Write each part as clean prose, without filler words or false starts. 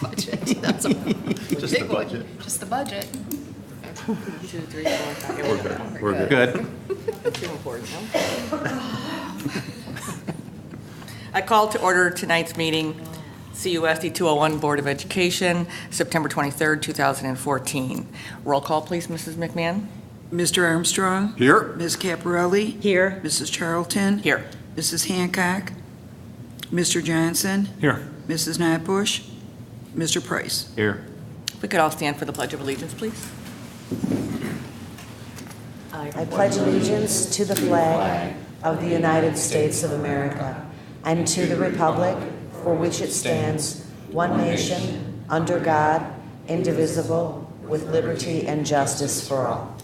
budget. That's a Just the budget. Just the budget. 2, 3, 4, 5. We're good. We're good. Good. Too important, I call to order tonight's meeting, CUSD 201 Board of Education, September 23rd, 2014. Roll call, please, Mrs. McMahon. Mr. Armstrong? Here. Ms. Caparelli? Here. Mrs. Charlton? Here. Mrs. Hancock? Mr. Johnson? Here. Mrs. Notbush? Mr. Price? Here. If we could all stand for the Pledge of Allegiance, please. I pledge allegiance to the flag of the United States of America and to the republic for which it stands, one nation, under God, indivisible, with liberty and justice for all.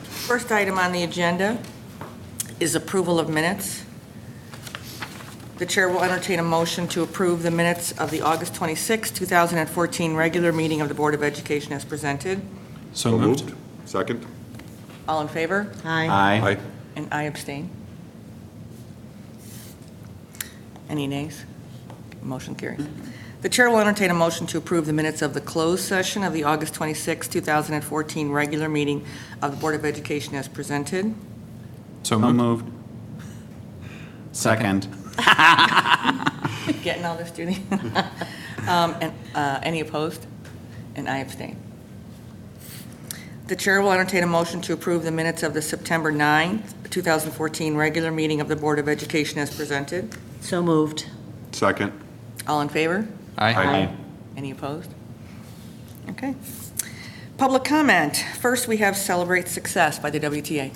First item on the agenda is approval of minutes. The chair will entertain a motion to approve the minutes of the August 26, 2014 regular meeting of the Board of Education as presented. So moved. Second. All in favor? Aye. And I abstain. Any nays? Motion carries. The chair will entertain a motion to approve the minutes of the closed session of the August 26, 2014 regular meeting of the Board of Education as presented. So moved. Second. Getting all this, Judy? Any opposed? And I abstain. The chair will entertain a motion to approve the minutes of the September 9, 2014 regular meeting of the Board of Education as presented. So moved. Second. All in favor? Aye. Any opposed? Okay. Public comment. First, we have Celebrate Success by the WTA.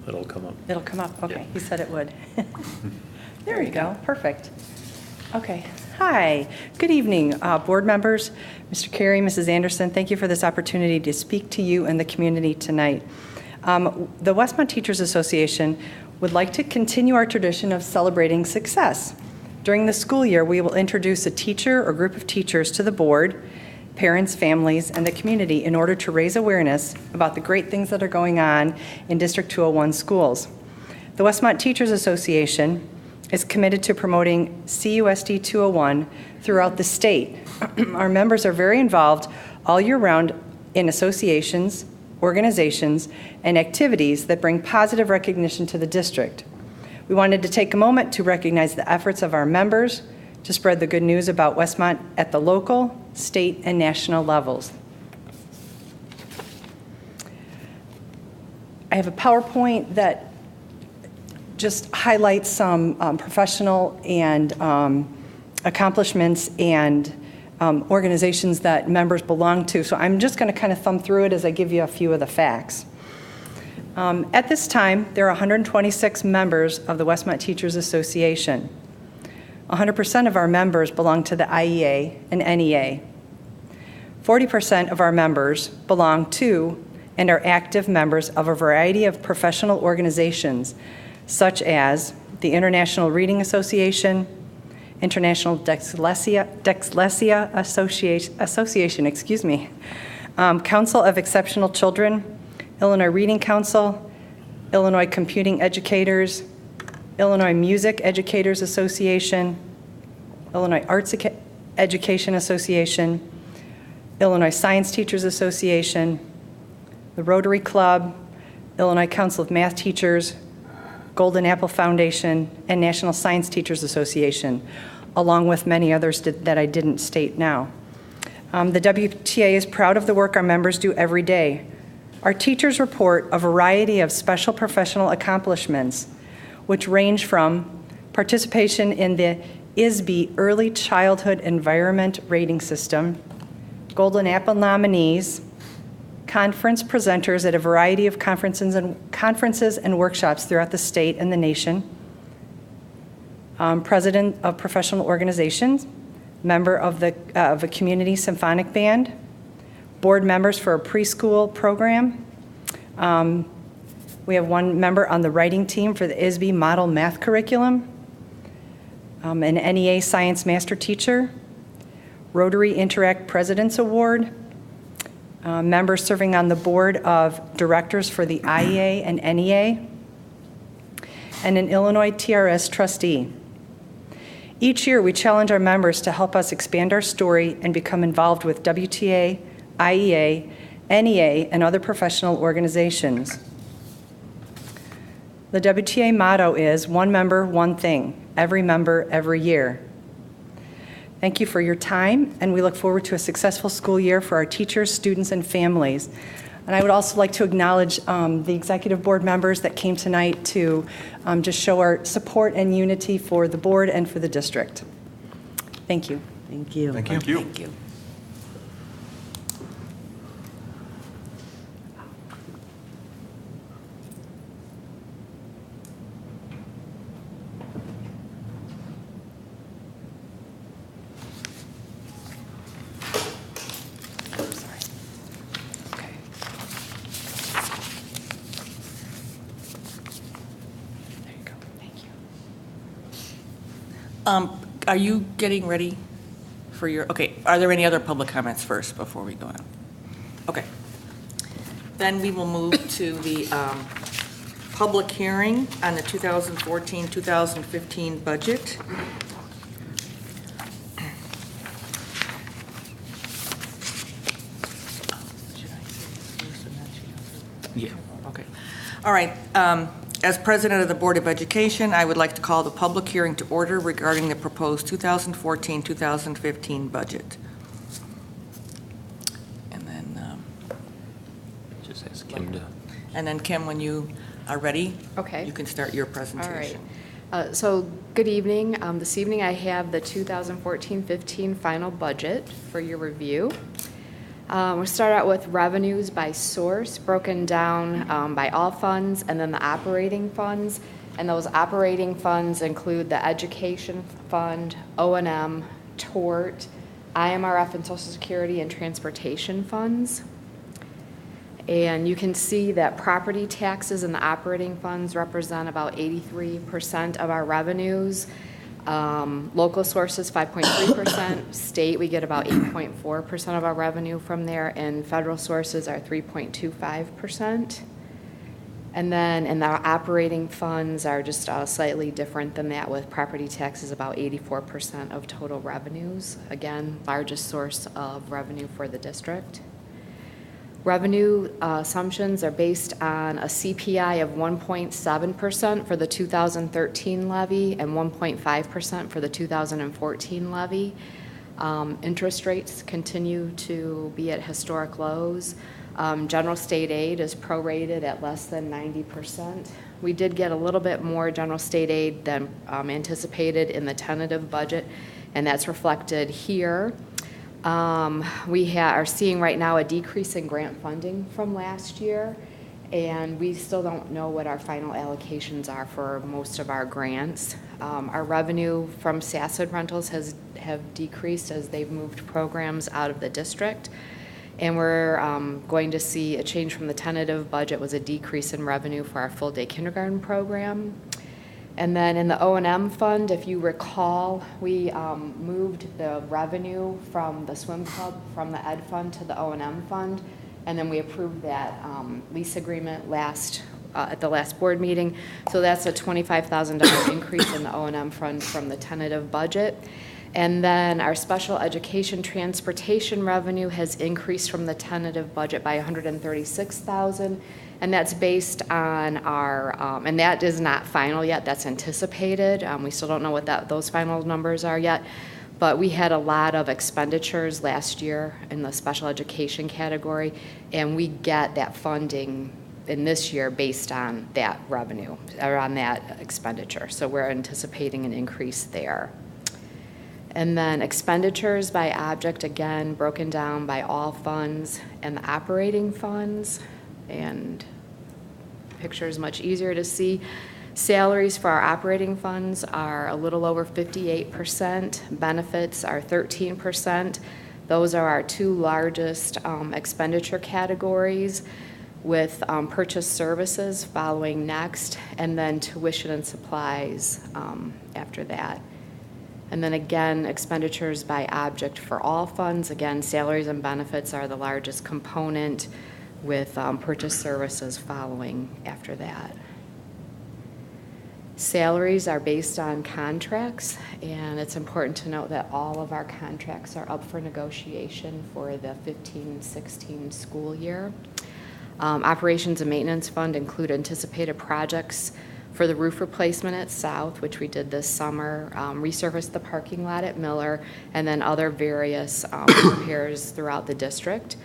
It'll come up. It'll come up, okay. Yeah. He said it would. There you go, perfect. Okay, hi, good evening, board members, Mr. Carey, Mrs. Anderson, thank you for this opportunity to speak to you and the community tonight. The Westmont Teachers Association would like to continue our tradition of celebrating success. During the school year, we will introduce a teacher or group of teachers to the board, parents, families, and the community in order to raise awareness about the great things that are going on in District 201 schools. The Westmont Teachers Association is committed to promoting CUSD 201 throughout the state. Our members are very involved all year round in associations, organizations, and activities that bring positive recognition to the district. We wanted to take a moment to recognize the efforts of our members to spread the good news about Westmont at the local, state, and national levels. I have a PowerPoint that just highlights some professional and accomplishments and organizations that members belong to. So I'm just going to kind of thumb through it as I give you a few of the facts. At this time, there are 126 members of the Westmont Teachers Association. 100% of our members belong to the IEA and NEA. 40% of our members belong to and are active members of a variety of professional organizations, such as the International Reading Association, International Dyslexia Association, Council of Exceptional Children, Illinois Reading Council, Illinois Computing Educators, Illinois Music Educators Association, Illinois Arts Education Association, Illinois Science Teachers Association, the Rotary Club, Illinois Council of Math Teachers, Golden Apple Foundation, and National Science Teachers Association, along with many others that I didn't state now. The WTA is proud of the work our members do every day. Our teachers report a variety of special professional accomplishments, which range from participation in the ISB Early Childhood Environment Rating System, Golden Apple nominees, conference presenters at a variety of conferences and workshops throughout the state and the nation, president of professional organizations, member of a community symphonic band, board members for a preschool program. We have one member on the writing team for the ISB Model Math Curriculum, an NEA Science Master Teacher, Rotary Interact President's Award, member serving on the Board of Directors for the IEA and NEA, and an Illinois TRS trustee. Each year, we challenge our members to help us expand our story and become involved with WTA, IEA, NEA, and other professional organizations. The WTA motto is one member, one thing, every member, every year. Thank you for your time, and we look forward to a successful school year for our teachers, students, and families. And I would also like to acknowledge the executive board members that came tonight to just show our support and unity for the board and for the district. Thank you. Thank you. Thank you. Thank you. Are you getting ready for your, okay, are there any other public comments first before we go on? Okay. Then we will move to the public hearing on the 2014-2015 budget. Yeah. Okay. All right. As president of the Board of Education, I would like to call the public hearing to order regarding the proposed 2014-2015 budget. And then, Just ask Kim to. and then Kim, when you are ready, Okay. you can start your All right. presentation. So good evening. This evening I have the 2014-15 final budget for your review. We'll start out with revenues by source, broken down by all funds, and then the operating funds. And those operating funds include the education fund, O&M, tort, IMRF and Social Security, and transportation funds. And you can see that property taxes and the operating funds represent about 83% of our revenues. Local sources, 5.3%. State, we get about 8.4% of our revenue from there, and federal sources are 3.25%. And then, and the operating funds are just slightly different than that, with property taxes about 84% of total revenues. Again, largest source of revenue for the district. Revenue assumptions are based on a CPI of 1.7% for the 2013 levy and 1.5% for the 2014 levy. Interest rates continue to be at historic lows. General state aid is prorated at less than 90%. We did get a little bit more general state aid than anticipated in the tentative budget, and that's reflected here. We are seeing right now a decrease in grant funding from last year, and we still don't know what our final allocations are for most of our grants. Our revenue from SACID rentals have decreased as they've moved programs out of the district, and we're going to see a change from the tentative budget was a decrease in revenue for our full-day kindergarten program. And then in the O&M fund, if you recall, we moved the revenue from the swim club from the ed fund to the O&M fund, and then we approved that lease agreement at the last board meeting. So that's a $25,000 increase in the O&M fund from the tentative budget. And then our special education transportation revenue has increased from the tentative budget by $136,000. And that's based on our, and that is not final yet, that's anticipated. We still don't know what those final numbers are yet. But we had a lot of expenditures last year in the special education category, and we get that funding in this year based on that revenue, or on that expenditure. So we're anticipating an increase there. And then expenditures by object, again, broken down by all funds and the operating funds. And the picture is much easier to see. Salaries for our operating funds are a little over 58%. Benefits are 13%. Those are our two largest expenditure categories, with purchase services following next, and then tuition and supplies after that. And then again, expenditures by object for all funds. Again, salaries and benefits are the largest component, with purchase services following after that. Salaries are based on contracts, and it's important to note that all of our contracts are up for negotiation for the 15-16 school year. Operations and maintenance fund include anticipated projects for the roof replacement at South, which we did this summer, resurfaced the parking lot at Miller, and then other various repairs throughout the district.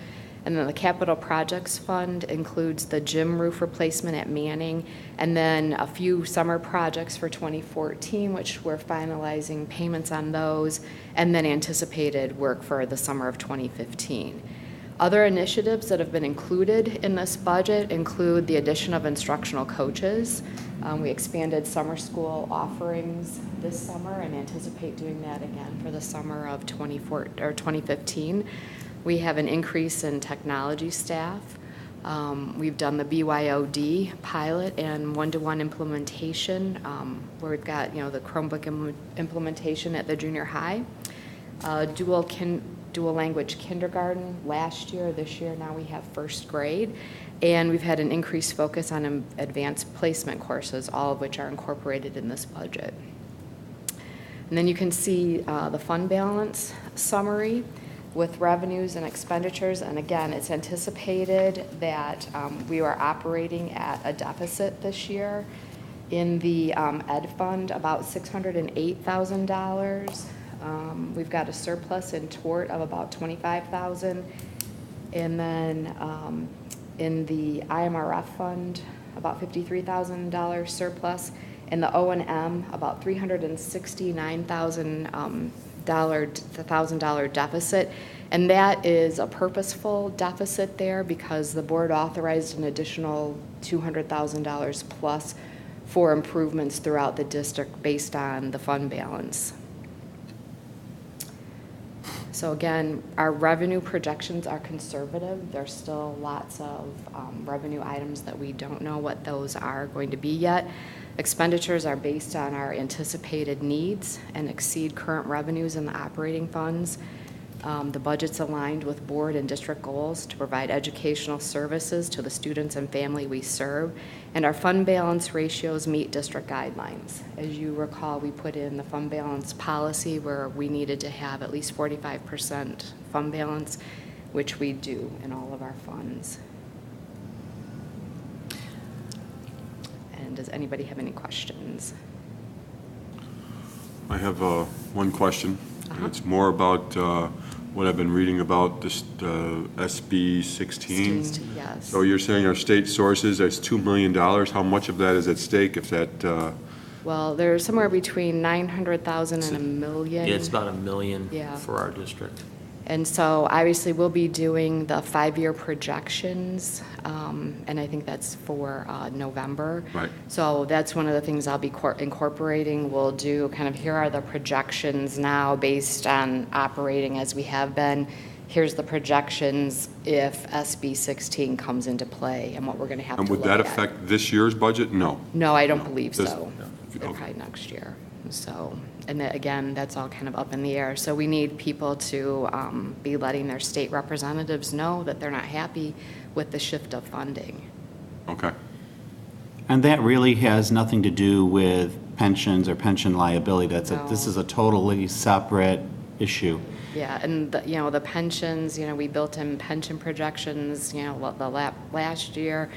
And then the capital projects fund includes the gym roof replacement at Manning, and then a few summer projects for 2014, which we're finalizing payments on those, and then anticipated work for the summer of 2015. Other initiatives that have been included in this budget include the addition of instructional coaches. We expanded summer school offerings this summer and anticipate doing that again for the summer of 2015. We have an increase in technology staff. We've done the BYOD pilot and one-to-one implementation, where we've got, the Chromebook implementation at the junior high. Dual language kindergarten last year. This year now we have first grade. And we've had an increased focus on advanced placement courses, all of which are incorporated in this budget. And then you can see the fund balance summary with revenues and expenditures. And again, it's anticipated that we are operating at a deficit this year. In the ed fund, about $608,000. We've got a surplus in tort of about $25,000. And then in the IMRF fund, about $53,000 surplus. In the O&M, about $369,000 deficit, and that is a purposeful deficit there because the board authorized an additional $200,000 plus for improvements throughout the district based on the fund balance. So again, our revenue projections are conservative. There's still lots of revenue items that we don't know what those are going to be yet. Expenditures are based on our anticipated needs and exceed current revenues in the operating funds. The budget's aligned with board and district goals to provide educational services to the students and family we serve, and our fund balance ratios meet district guidelines. As you recall, we put in the fund balance policy where we needed to have at least 45% fund balance, which we do in all of our funds. And does anybody have any questions? I have one question. And it's more about what I've been reading about this SB 16. Yes. So you're saying our state sources, there's $2 million. How much of that is at stake if that? Well, there's somewhere between 900,000 and a million. Yeah, it's about $1 million Yeah. for our district. And so obviously we'll be doing the 5-year projections, and I think that's for November. Right. So that's one of the things I'll be incorporating. We'll do kind of, here are the projections now based on operating as we have been. Here's the projections if SB 16 comes into play and what we're going to have to And look would that at. affect this year's budget? No. No, I don't believe This- so. no. They're Okay. probably next year. So, and then again, that's all kind of up in the air. So we need people to be letting their state representatives know that they're not happy with the shift of funding. Okay. And that really has nothing to do with pensions or pension liability. This No. is a totally separate issue. Yeah, and the pensions, we built in pension projections, last year.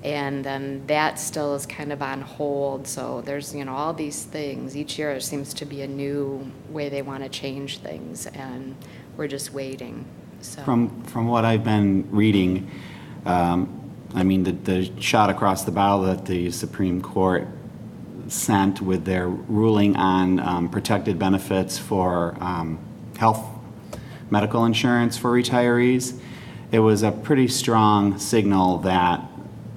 And then that still is kind of on hold. So there's, all these things. Each year there seems to be a new way they want to change things, and we're just waiting. So From what I've been reading, the shot across the bow that the Supreme Court sent with their ruling on protected benefits for health medical insurance for retirees, it was a pretty strong signal that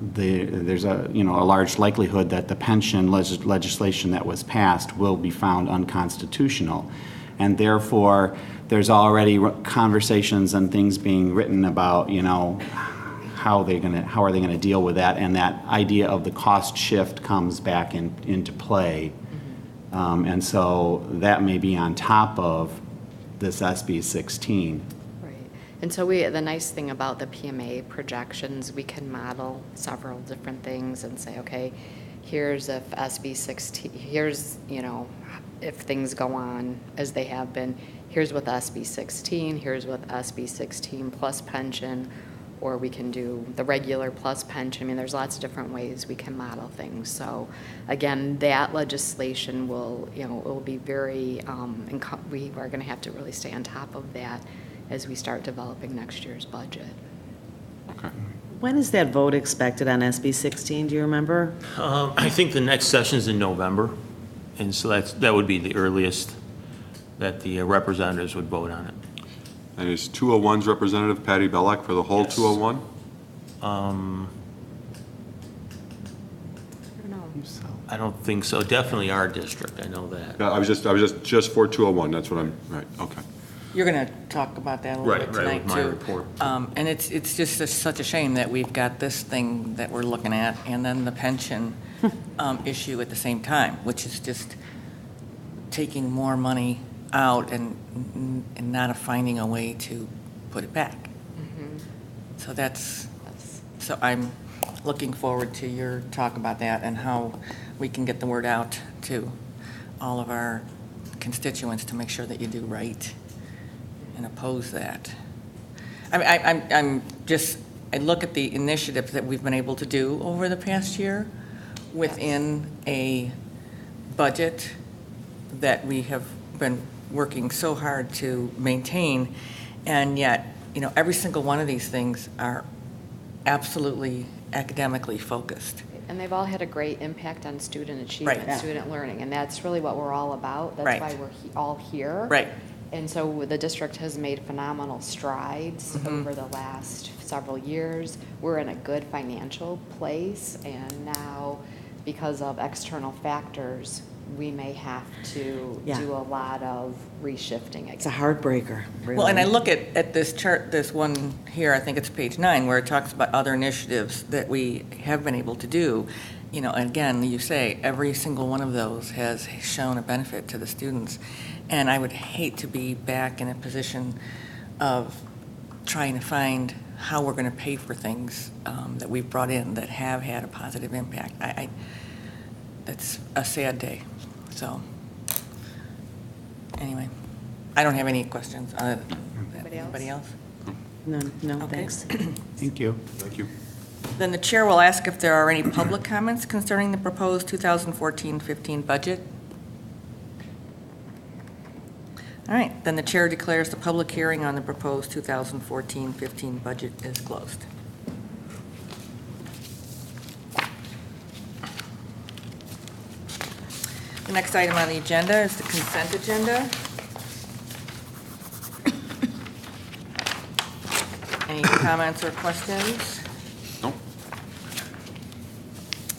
there's a large likelihood that the pension legislation that was passed will be found unconstitutional, and therefore there's already conversations and things being written about how are they going to deal with that, and that idea of the cost shift comes back into play And so that may be on top of this SB 16. Right. And so the nice thing about the PMA projections, we can model several different things and say, okay, here's if SB 16, here's, if things go on as they have been, here's with SB 16, here's with SB 16 plus pension, or we can do the regular plus pension. I mean, there's lots of different ways we can model things. So again, that legislation will, it will be very, we are going to have to really stay on top of that as we start developing next year's budget. Okay. When is that vote expected on SB 16? Do you remember? I think the next session's in November, and so that would be the earliest that the representatives would vote on it. And is 201's representative Patty Belloc for the whole Yes. 201? I don't know. I don't think so. Definitely our district, I know that. Yeah, I was just for 201, that's what I'm, right, okay. You're going to talk about that a little bit tonight, with too. my report. And it's just such a shame that we've got this thing that we're looking at, and then the pension issue at the same time, which is just taking more money out and not finding a way to put it back. So so I'm looking forward to your talk about that and how we can get the word out to all of our constituents to make sure that you do right and oppose that. I look at the initiatives that we've been able to do over the past year within a budget that we have been working so hard to maintain, and yet, every single one of these things are absolutely academically focused. And they've all had a great impact on student achievement, Right. student learning, and that's really what we're all about. That's Right. why we're all here. Right. And so the district has made phenomenal strides over the last several years. We're in a good financial place, and now, because of external factors, we may have to Yeah. do a lot of reshifting It's a again. heartbreaker, really. Well, and I look at this chart, this one here, I think it's page 9, where it talks about other initiatives that we have been able to do. And again, you say every single one of those has shown a benefit to the students. And I would hate to be back in a position of trying to find how we're going to pay for things that we've brought in that have had a positive impact. That's a sad day. So, anyway, I don't have any questions. Anybody else? No, Okay. thanks. Thank you. Thank you. Then the chair will ask if there are any public comments concerning the proposed 2014-15 budget. All right, then the chair declares the public hearing on the proposed 2014-15 budget is closed. The next item on the agenda is the consent agenda. Any comments or questions? No?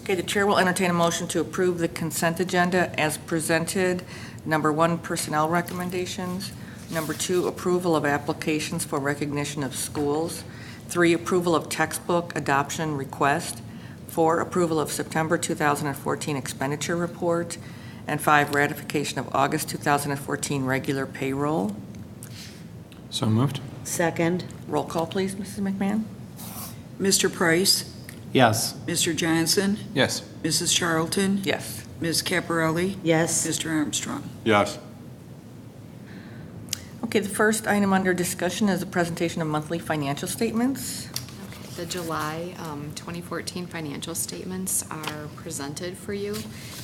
Okay, the chair will entertain a motion to approve the consent agenda as presented. Number 1, personnel recommendations. Number 2, approval of applications for recognition of schools. 3, approval of textbook adoption request. 4, approval of September 2014 expenditure report. And 5, ratification of August 2014 regular payroll. So moved? Second, Roll call, please, Mrs. McMahon. Mr. Price, Yes. Mr. Johnson, Yes. Mrs. Charlton, Yes. Ms. Caparelli, yes. Mr. Armstrong. Yes. Okay, the first item under discussion is a presentation of monthly financial statements. Okay, the July 2014 financial statements are presented for you.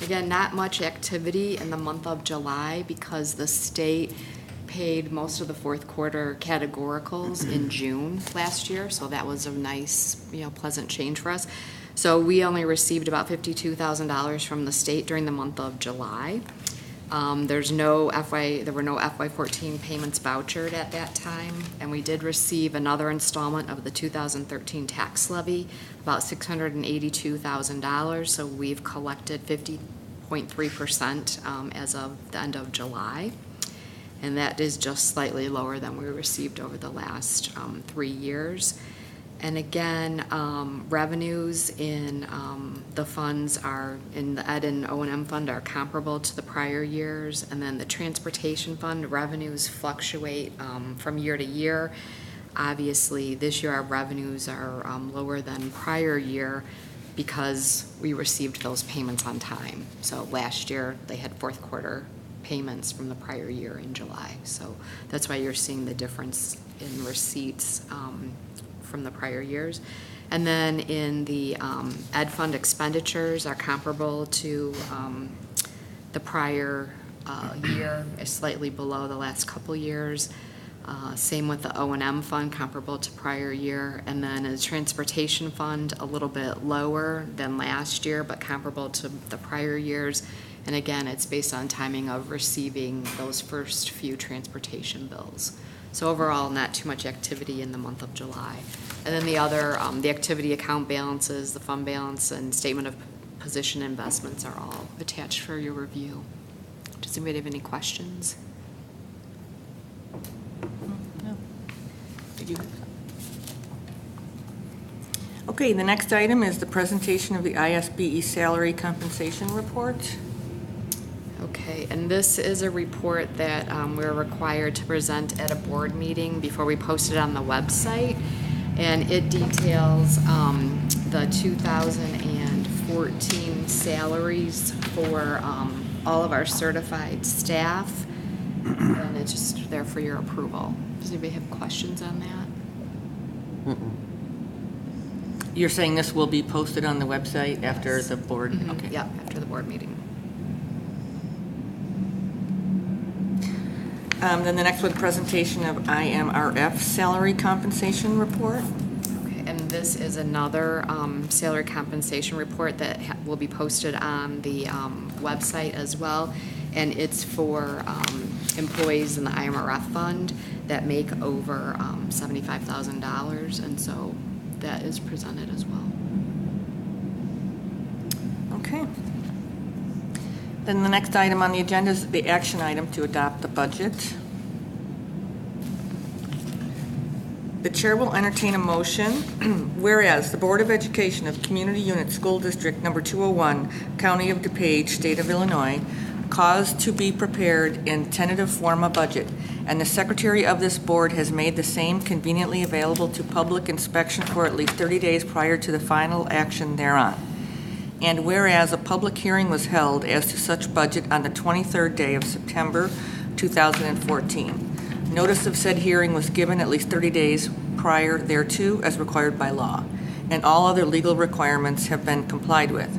Again, not much activity in the month of July because the state paid most of the fourth quarter categoricals in June last year, so that was a nice, pleasant change for us. So we only received about $52,000 from the state during the month of July. There were no FY14 payments vouchered at that time, and we did receive another installment of the 2013 tax levy, about $682,000, so we've collected 50.3% as of the end of July. And that is just slightly lower than we received over the last 3 years. And again, revenues in the funds are, in the Ed and O&M fund, are comparable to the prior years. And then the transportation fund revenues fluctuate from year to year. Obviously, this year our revenues are lower than prior year because we received those payments on time. So last year, they had fourth quarter payments from the prior year in July. So that's why you're seeing the difference in receipts from the prior years. And then in the Ed fund expenditures are comparable to the prior year, is slightly below the last couple years. Same with the O&M fund, comparable to prior year. And then the transportation fund, a little bit lower than last year, but comparable to the prior years. And again, it's based on timing of receiving those first few transportation bills. So overall, not too much activity in the month of July. And then the other, the activity account balances, the fund balance, and statement of position investments are all attached for your review. Does anybody have any questions? Did you? Okay, the next item is the presentation of the ISBE salary compensation report. Okay, and this is a report that we're required to present at a board meeting before we post it on the website. And it details the 2014 salaries for all of our certified staff. And it's just there for your approval. Does anybody have questions on that? You're saying this will be posted on the website after the board? Mhm. Okay. Yep, after the board meeting. Then the next one, presentation of IMRF salary compensation report. Okay, and this is another salary compensation report that will be posted on the website as well. And it's for employees in the IMRF fund that make over $75,000. And so that is presented as well. Okay. Then the next item on the agenda is the action item to adopt the budget. The chair will entertain a motion, whereas the Board of Education of Community Unit School District Number 201, County of DuPage, State of Illinois, caused to be prepared in tentative form a budget, and the secretary of this board has made the same conveniently available to public inspection for at least 30 days prior to the final action thereon. And whereas a public hearing was held as to such budget on the 23rd day of September 2014. Notice of said hearing was given at least 30 days prior thereto as required by law, and all other legal requirements have been complied with.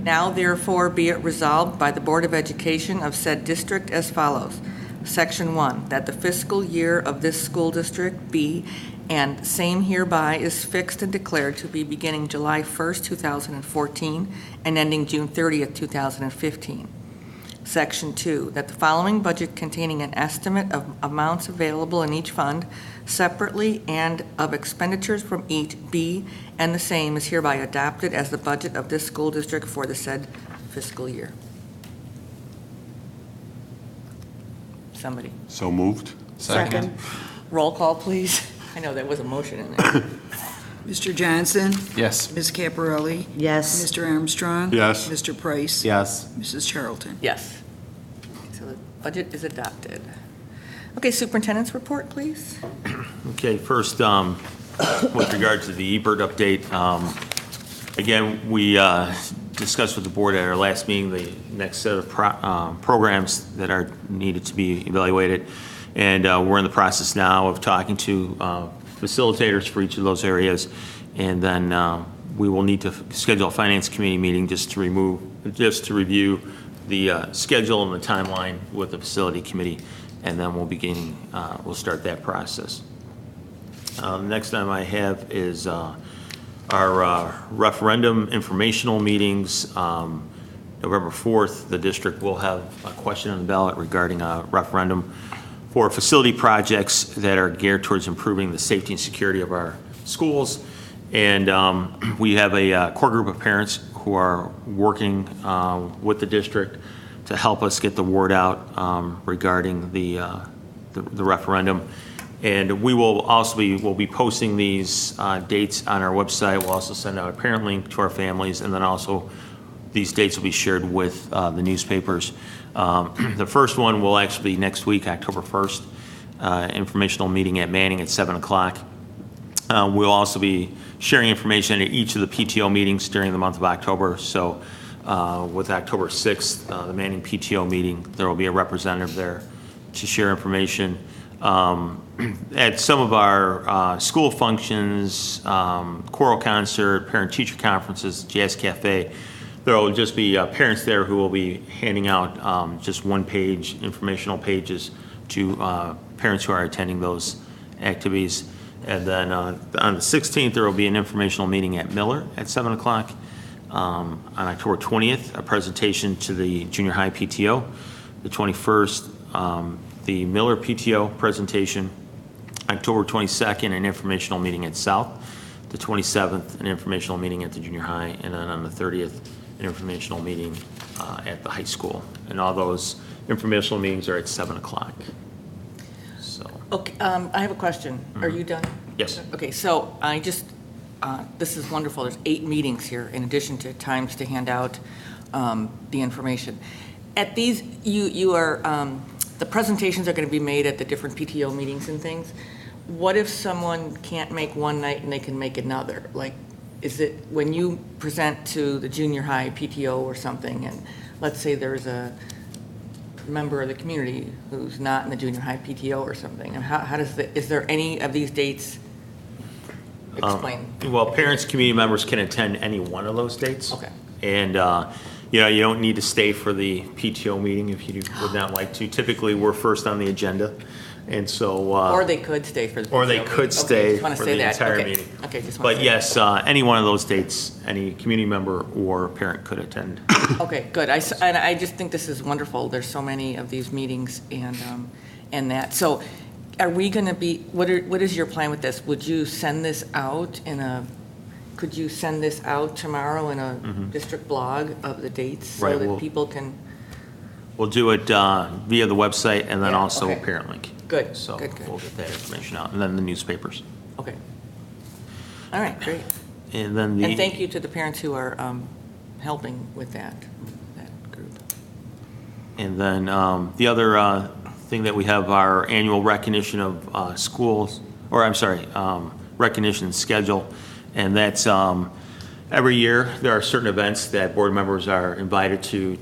Now therefore be it resolved by the Board of Education of said district as follows. Section 1, that the fiscal year of this school district be and same hereby is fixed and declared to be beginning July 1st, 2014 and ending June 30th, 2015. Section 2, that the following budget containing an estimate of amounts available in each fund separately and of expenditures from each be and the same is hereby adopted as the budget of this school district for the said fiscal year. Somebody. So moved? Second. Roll call, please. I know there was a motion in there. Mr. Johnson? Yes. Ms. Caparelli? Yes. Mr. Armstrong? Yes. Mr. Price? Yes. Mrs. Charlton? Yes. So the budget is adopted. Okay, superintendent's report, please. Okay, first, with regard to the eBird update, again, we discussed with the board at our last meeting the next set of programs that are needed to be evaluated. And we're in the process now of talking to facilitators for each of those areas. And then we will need to schedule a finance committee meeting just to review the schedule and the timeline with the facility committee. And then we'll start that process. Next item I have is our referendum informational meetings. November 4th, the district will have a question on the ballot regarding a referendum for facility projects that are geared towards improving the safety and security of our schools. And we have a core group of parents who are working with the district to help us get the word out regarding the referendum. And we'll be posting these dates on our website. We'll also send out a parent link to our families, and then also these dates will be shared with the newspapers. The first one will actually be next week, October 1st, informational meeting at Manning at 7 o'clock. We'll also be sharing information at each of the PTO meetings during the month of October. So with October 6th, the Manning PTO meeting, there will be a representative there to share information. At some of our school functions, choral concert, parent-teacher conferences, jazz cafe, there will just be parents there who will be handing out just one-page informational pages to parents who are attending those activities. And then on the 16th, there will be an informational meeting at Miller at 7 o'clock. On October 20th, a presentation to the junior high PTO. The 21st, the Miller PTO presentation. October 22nd, an informational meeting at South. The 27th, an informational meeting at the junior high. And then on the 30th, an informational meeting at the high school. And all those informational meetings are at 7 o'clock. So. Okay, I have a question. Are you done? Yes. Okay, so I just, this is wonderful. There's 8 meetings here in addition to times to hand out the information. At these, you are, the presentations are going to be made at the different PTO meetings and things. What if someone can't make one night and they can make another? Like, is it when you present to the junior high PTO or something, and let's say there's a member of the community who's not in the junior high PTO or something, and how does is there any of these dates? Explain. Well, parents, community members can attend any one of those dates. Okay. And, you don't need to stay for the PTO meeting if you would not like to. Typically, we're first on the agenda. And so. Or they could stay for the PTO Or they meeting. could stay just wanna for say the that. entire Okay. meeting. Okay, just want to But say yes, any one of those dates, any community member or parent could attend. that. Okay, good. And I just think this is wonderful. There's so many of these meetings and that. So are we going to be, what is your plan with this? Would you send this out could you send this out tomorrow in a district blog of the dates so Right, that people can? We'll do it via the website and then Yeah, also okay. parent link. Good, So good, good. we'll get that information out. And then the newspapers. Okay. All right, great. And then And thank you to the parents who are helping with that group. And then the other thing that we have, our annual recognition of schools, or I'm sorry, recognition schedule. And that's every year there are certain events that board members are invited to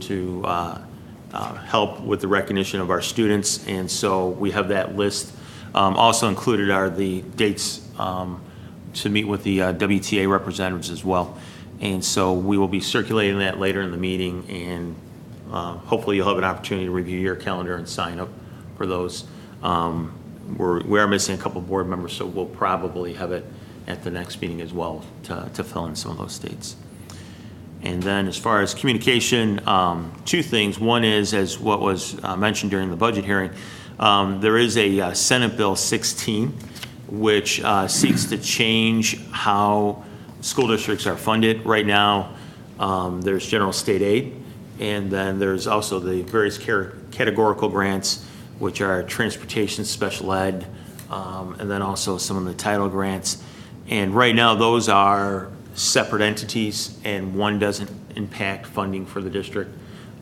help with the recognition of our students. And so we have that list. Also included are the dates to meet with the WTA representatives as well. And so we will be circulating that later in the meeting, and hopefully you'll have an opportunity to review your calendar and sign up for those. We are missing a couple of board members, so we'll probably have it at the next meeting as well to fill in some of those dates. And then as far as communication, 2 things. One is, as what was mentioned during the budget hearing, there is a Senate Bill 16, which seeks to change how school districts are funded. Right now, there's general state aid, and then there's also the various categorical grants, which are transportation, special ed, and then also some of the title grants. And right now, those are separate entities, and one doesn't impact funding for the district.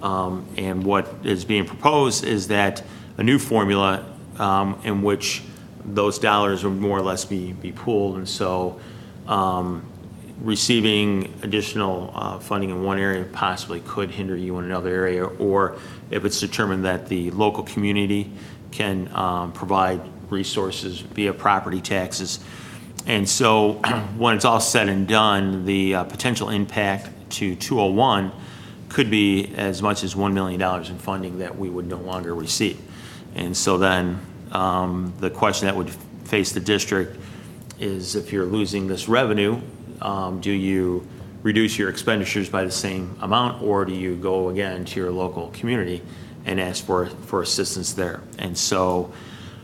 And what is being proposed is that a new formula in which those dollars will more or less be pooled. And so receiving additional funding in one area possibly could hinder you in another area, or if it's determined that the local community can provide resources via property taxes. And so when it's all said and done, the potential impact to 201 could be as much as $1 million in funding that we would no longer receive. And so then the question that would face the district is, if you're losing this revenue, do you reduce your expenditures by the same amount, or do you go again to your local community and ask for assistance there? And so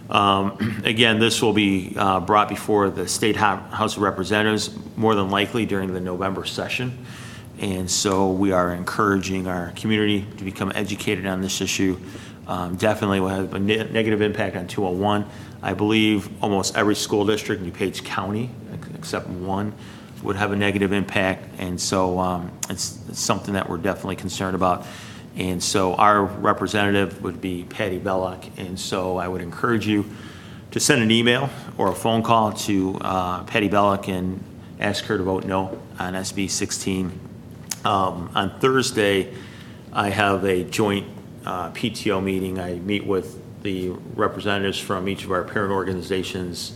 again, this will be brought before the State House of Representatives, more than likely during the November session. And so we are encouraging our community to become educated on this issue. definitely will have a negative impact on 201. I believe almost every school district in DuPage County, except one, would have a negative impact, and so it's something that we're definitely concerned about. And so our representative would be Patty Belloc, and so I would encourage you to send an email or a phone call to Patty Belloc and ask her to vote no on SB 16. On Thursday, I have a joint PTO meeting. I meet with the representatives from each of our parent organizations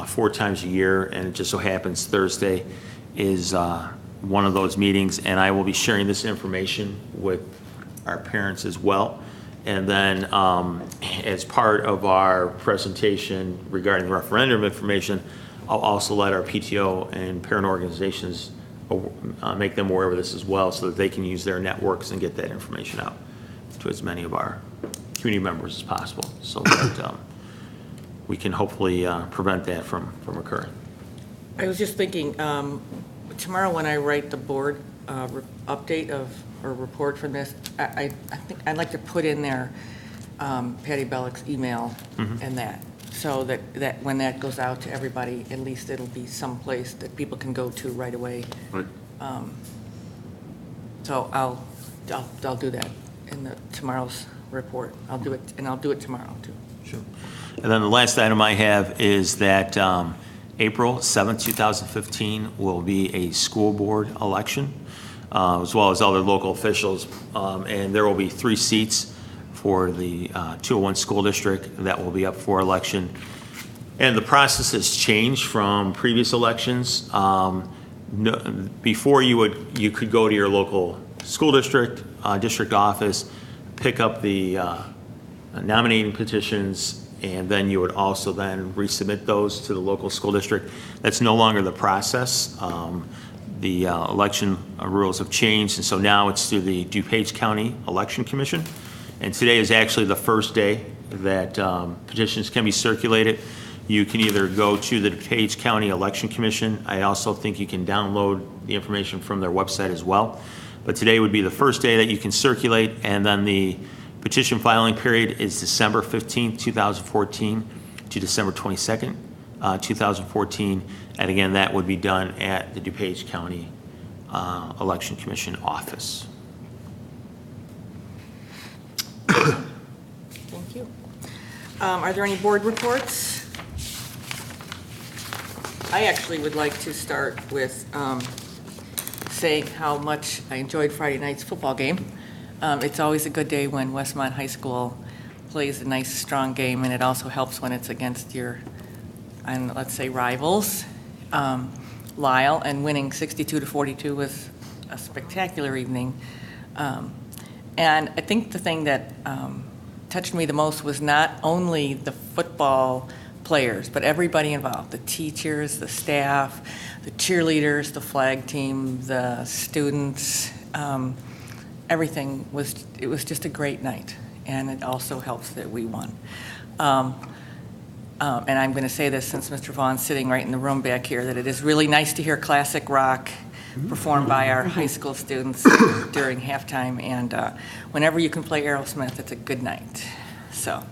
4 times a year, and it just so happens Thursday is one of those meetings, and I will be sharing this information with our parents as well. And then as part of our presentation regarding referendum information, I'll also let our PTO and parent organizations make them aware of this as well, so that they can use their networks and get that information out to as many of our community members as possible, so that we can hopefully prevent that from occurring. I was just thinking, tomorrow when I write the board update or report from this, I think I'd like to put in there Patty Belloc's email and that, so that when that goes out to everybody, at least it'll be someplace that people can go to right away. Right. So I'll do that in tomorrow's report. I'll do it, and I'll do it tomorrow too. Sure. And then the last item I have is that April 7th, 2015 will be a school board election, as well as other local officials, and there will be 3 seats for the 201 school district that will be up for election. And the process has changed from previous elections. Before you could go to your local school district, district office, pick up the nominating petitions, and then you would also then resubmit those to the local school district. That's no longer the process. The election rules have changed, and so now it's through the DuPage County Election Commission. And today is actually the first day that petitions can be circulated. You can either go to the DuPage County Election Commission. I also think you can download the information from their website as well. But today would be the first day that you can circulate, and then the petition filing period is December 15th, 2014 to December 22nd, 2014. And again, that would be done at the DuPage County Election Commission office. Thank you. Are there any board reports? I actually would like to start with saying how much I enjoyed Friday night's football game. It's always a good day when Westmont High School plays a nice, strong game, and it also helps when it's against your, and let's say, rivals. Lyle, and winning 62-42 was a spectacular evening. And I think the thing that touched me the most was not only the football players, but everybody involved, the teachers, the staff, the cheerleaders, the flag team, the students. Everything it was just a great night, and it also helps that we won. And I'm going to say this since Mr. Vaughn's sitting right in the room back here, that it is really nice to hear classic rock performed by our high school students during halftime, and whenever you can play Aerosmith, it's a good night. So,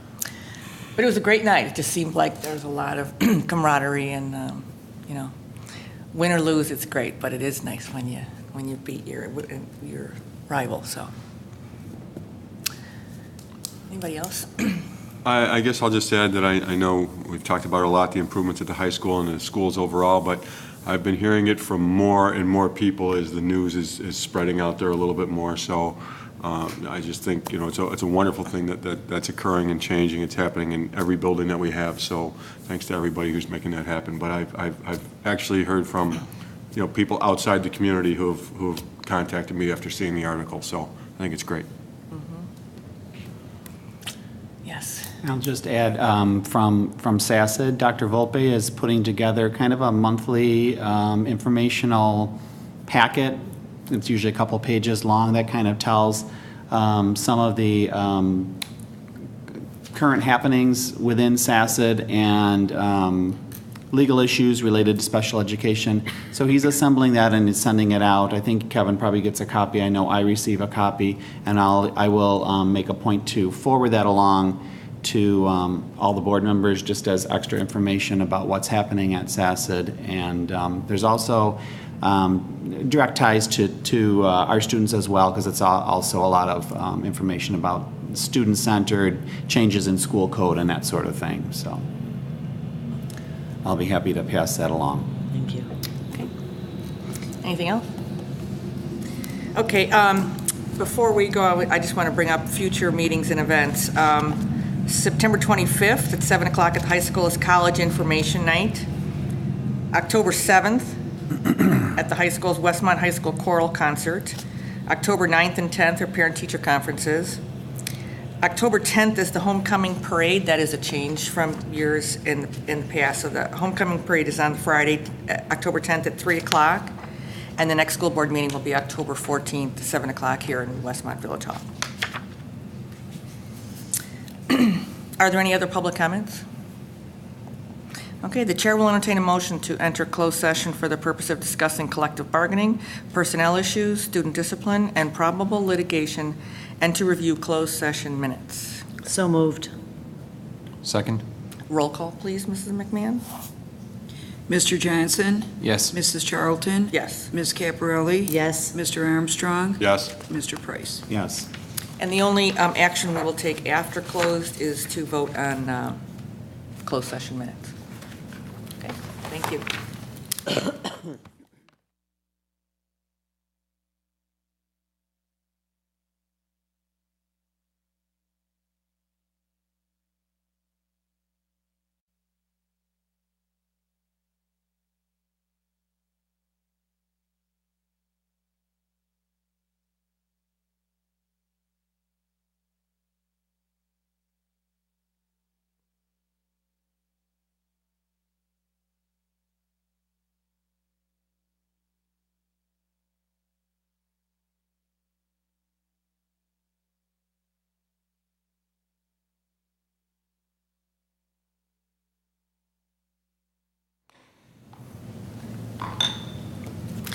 but it was a great night. It just seemed like there was a lot of camaraderie, and you know, win or lose, it's great, but it is nice when you beat your rival. So, anybody else? I guess I'll just add that I know we've talked about a lot, the improvements at the high school and the schools overall, but I've been hearing it from more and more people as the news is spreading out there a little bit more. So I just think, you know, it's a wonderful thing that's occurring and changing. It's happening in every building that we have. So thanks to everybody who's making that happen. But I've actually heard from, you know, people outside the community who've contacted me after seeing the article. So I think it's great. Yes. I'll just add, from SACID, Dr. Volpe is putting together kind of a monthly informational packet. It's usually a couple pages long that kind of tells some of the current happenings within SACID and legal issues related to special education. So he's assembling that and is sending it out. I think Kevin probably gets a copy. I know I receive a copy, and I will make a point to forward that along to all the board members, just as extra information about what's happening at SACID. And there's also direct ties to our students as well, because it's also a lot of information about student-centered changes in school code and that sort of thing. So I'll be happy to pass that along. Thank you. Okay. Anything else? Okay, before we go, I just want to bring up future meetings and events. September 25th at 7 o'clock at the high school is College Information Night. October 7th at the high school's Westmont High School Choral Concert. October 9th and 10th are parent-teacher conferences. October 10th is the homecoming parade. That is a change from years in the past. So the homecoming parade is on Friday, October 10th at 3 o'clock. And the next school board meeting will be October 14th, 7 o'clock here in Westmont Village Hall. Are there any other public comments? Okay, the chair will entertain a motion to enter closed session for the purpose of discussing collective bargaining, personnel issues, student discipline, and probable litigation, and to review closed session minutes. So moved. Second? Roll call, please, Mrs. McMahon. Mr. Johnson? Yes. Mrs. Charlton? Yes. Ms. Caparelli? Yes. Mr. Armstrong? Yes. Mr. Price? Yes. And the only action we will take after closed is to vote on closed session minutes. Okay, thank you.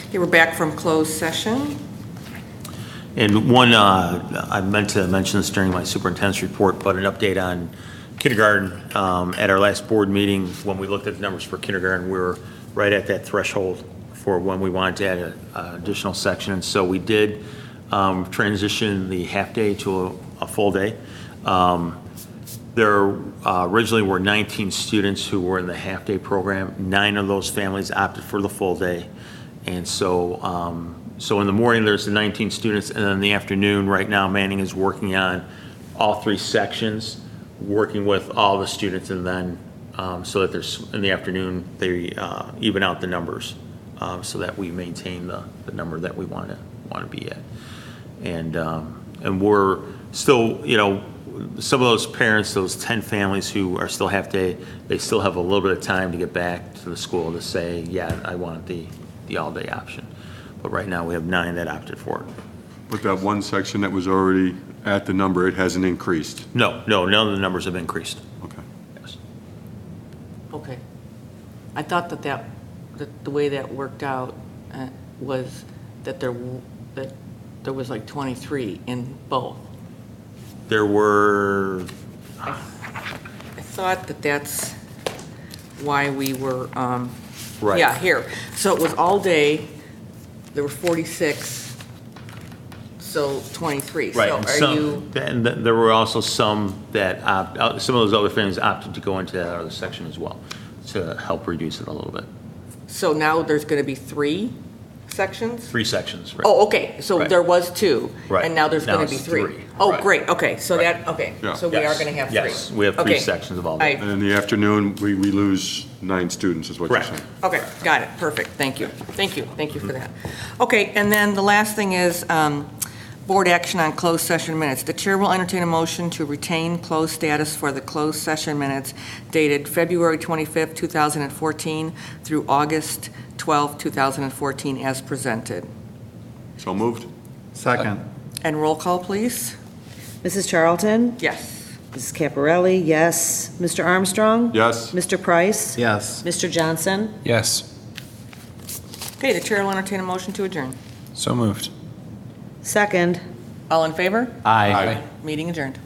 Okay, we're back from closed session. And one, I meant to mention this during my superintendent's report, but an update on kindergarten. At our last board meeting, when we looked at the numbers for kindergarten, we were right at that threshold for when we wanted to add an additional section. And so we did transition the half-day to a full day. There originally were 19 students who were in the half-day program. 9 of those families opted for the full day. And so, so in the morning, there's the 19 students, and then in the afternoon, right now, Manning is working on all 3 sections, working with all the students, and then so that there's, in the afternoon, they even out the numbers so that we maintain the number that we want to be at. And we're still, you know, some of those parents, those 10 families who are still half day, they still have a little bit of time to get back to the school to say, yeah, I want the all-day option. But right now, we have 9 that opted for it. But that one section that was already at the number, it hasn't increased? No, none of the numbers have increased. Okay. Yes. Okay. I thought that the way that worked out was that there was like 23 in both. There were, I thought that's why we were, right. yeah, here. So it was all day, there were 46, so 23. Right, So and are some, you, and there were also some that, some of those other families opted to go into that other section as well to help reduce it a little bit. so now there's going to be 3 sections? 3 sections, right? Oh, okay, so Right. there was 2. Right. And now there's Now going to be it's 3. 3. Oh, Right. great, okay, so Right. okay, Yeah. so we are going to have 3. Yes, we have 3 Okay. sections of all that. And in the afternoon, we lose 9 students, is what you're Correct. saying? Okay, got it, perfect, thank you for that. Okay, and then the last thing is board action on closed session minutes. The chair will entertain a motion to retain closed status for the closed session minutes dated February 25th, 2014 through August 12th, 2014 as presented. So moved? Second. And roll call, please? Mrs. Charlton? Yes. Mrs. Caparelli, yes. Mr. Armstrong? Yes. Mr. Price? Yes. Mr. Johnson? Yes. Okay, the chair will entertain a motion to adjourn. So moved. Second. All in favor? Aye. Meeting adjourned.